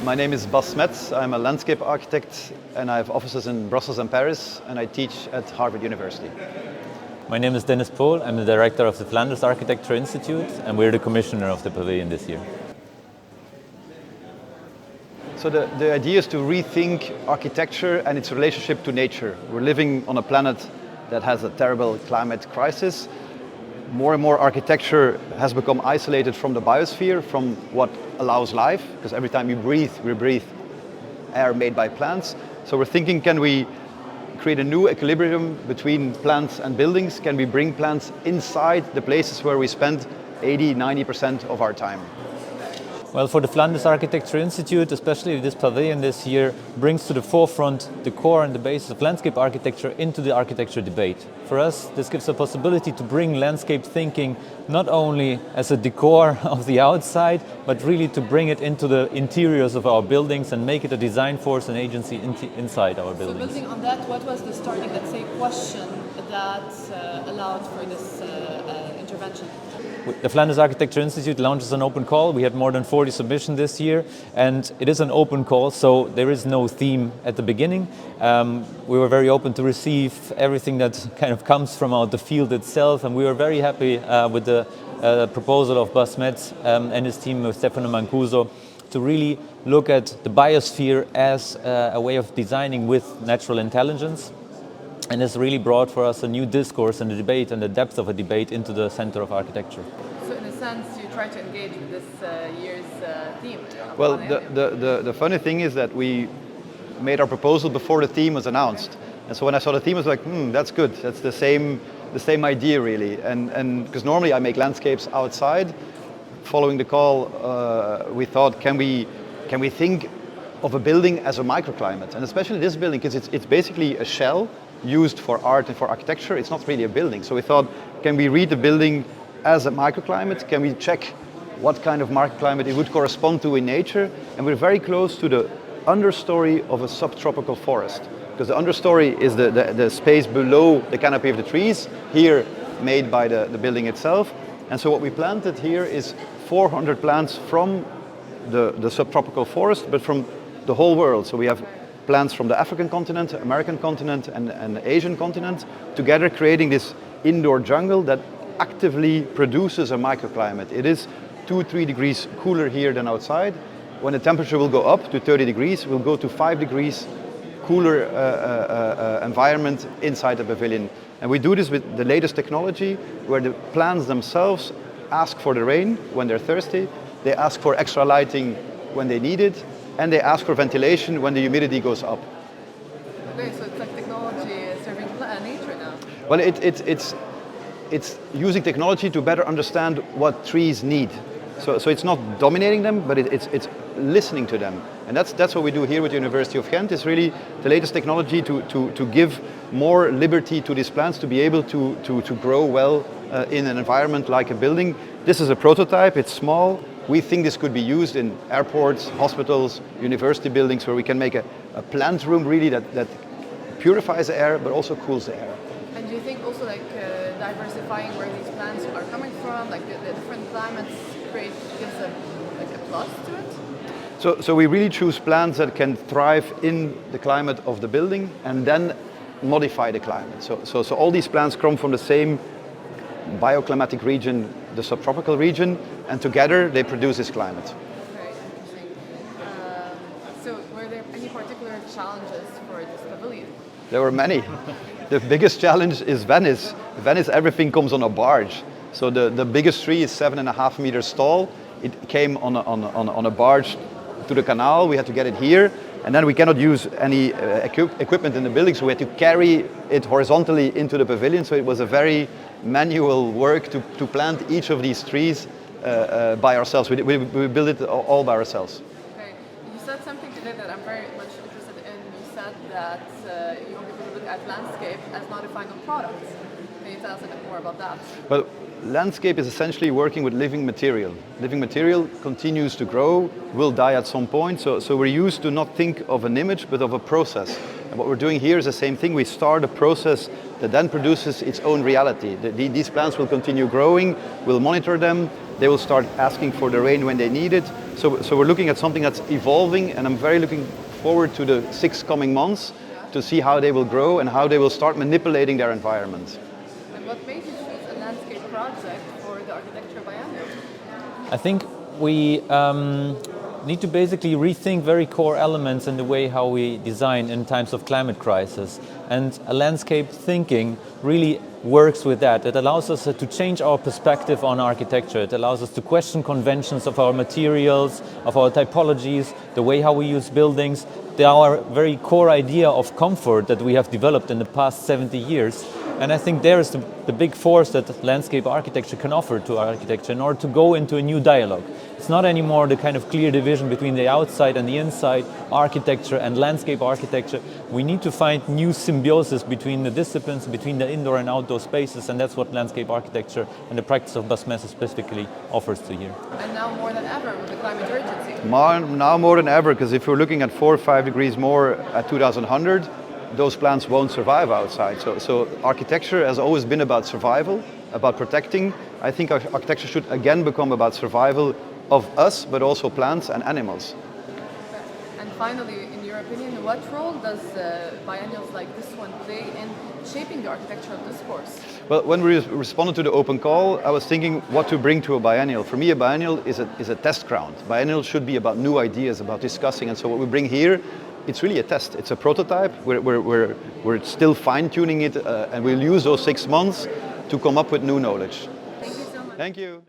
My name is Bas Smets. I'm a landscape architect and I have offices in Brussels and Paris, and I teach at Harvard University. My name is Pohl. I'm the director of the Flanders Architecture Institute, and we're the commissioner of the Pavilion this year. So the idea is to rethink architecture and its relationship to nature. We're living on a planet that has a terrible climate crisis. More and more architecture has become isolated from the biosphere, from what allows life, because every time we breathe air made by plants. So we're thinking, can we create a new equilibrium between plants and buildings? Can we bring plants inside the places where we spend 80-90% of our time? Well, for the Flanders Architecture Institute, especially this pavilion this year, brings to the forefront the core and the basis of landscape architecture into the architecture debate. For us, this gives a possibility to bring landscape thinking not only as a decor of the outside, but really to bring it into the interiors of our buildings and make it a design force and agency inside our buildings. So building on that, what was the starting, let's say, question that allowed for this intervention? The Flanders Architecture Institute launches an open call. We had more than 40 submissions this year, and it is an open call, so there is no theme at the beginning. We were very open to receive everything that kind of comes from out the field itself, and we were very happy with the proposal of Bas Smets and his team with Stefano Mancuso to really look at the biosphere as a way of designing with natural intelligence. And it's really brought for us a new discourse and a debate and the depth of a debate into the center of architecture. So in a sense, you try to engage with this year's theme. Well, the funny thing is that we made our proposal before the theme was announced. And so when I saw the theme, I was like, that's good. That's the same idea, really. And because normally I make landscapes outside. Following the call, we thought, can we think of a building as a microclimate? And especially this building, because it's basically a shell used for art and for architecture. It's not really a building. So we thought, can we read the building as a microclimate? Can we check what kind of microclimate it would correspond to in nature? And we're very close to the understory of a subtropical forest, because the understory is the space below the canopy of the trees, here made by the building itself. And so what we planted here is 400 plants from the subtropical forest, but from the whole world. So we have plants from the African continent, American continent, and the Asian continent, together creating this indoor jungle that actively produces a microclimate. It is 2-3 degrees cooler here than outside. When the temperature will go up to 30 degrees, we'll go to 5 degrees cooler environment inside the pavilion. And we do this with the latest technology, where the plants themselves ask for the rain when they're thirsty, they ask for extra lighting when they need it, and they ask for ventilation when the humidity goes up. Okay, so it's like technology serving nature now. Well, it's using technology to better understand what trees need. So it's not dominating them, but it's listening to them. And that's what we do here with the University of Ghent. It's really the latest technology to give more liberty to these plants to be able to grow well in an environment like a building. This is a prototype, it's small. We think this could be used in airports, hospitals, university buildings, where we can make a plant room really that purifies the air but also cools the air. And do you think also like diversifying where these plants are coming from, like the different climates gives a plus to it? So we really choose plants that can thrive in the climate of the building and then modify the climate. So all these plants come from the same bioclimatic region, the subtropical region, and together they produce this climate. Very interesting. So were there any particular challenges for this pavilion? There were many. The biggest challenge is Venice. Venice, everything comes on a barge. So the biggest tree is 7.5 meters tall. It came on a barge to the canal. We had to get it here. And then we cannot use any equipment in the building, so we had to carry it horizontally into the pavilion. So it was a very manual work to plant each of these trees by ourselves. We built it all by ourselves. Okay. You said something today that I'm very much interested in. You said that you want people to look at landscape as not a final product. Can you tell us a bit more about that? Well, landscape is essentially working with living material. Living material continues to grow, will die at some point. So we're used to not think of an image, but of a process. And what we're doing here is the same thing. We start a process that then produces its own reality. These plants will continue growing, we'll monitor them, They will start asking for the rain when they need it. So we're looking at something that's evolving, and I'm very looking forward to the 6 coming months to see how they will grow and how they will start manipulating their environment. And what made you choose a landscape project for the Architecture Biennale? I think we need to basically rethink very core elements in the way how we design in times of climate crisis. And a landscape thinking really works with that. It allows us to change our perspective on architecture. It allows us to question conventions of our materials, of our typologies, the way how we use buildings, our very core idea of comfort that we have developed in the past 70 years. And I think there is the big force that landscape architecture can offer to architecture in order to go into a new dialogue. It's not anymore the kind of clear division between the outside and the inside, architecture and landscape architecture. We need to find new symbiosis between the disciplines, between the indoor and outdoor spaces, and that's what landscape architecture and the practice of Bas Smets specifically offers to here. And now more than ever with the climate urgency. Now more than ever, because if we're looking at 4 or 5 degrees more at 2100, those plants won't survive outside. So architecture has always been about survival, about protecting. I think architecture should again become about survival of us, but also plants and animals. And finally, in your opinion, what role does biennials like this one play in shaping the architectural discourse? Well, when we responded to the open call, I was thinking what to bring to a biennial. For me, a biennial is a test ground. Biennial should be about new ideas, about discussing, and so what we bring here, it's really a test. It's a prototype. We're still fine-tuning it, and we'll use those 6 months to come up with new knowledge. Thank you so much. Thank you.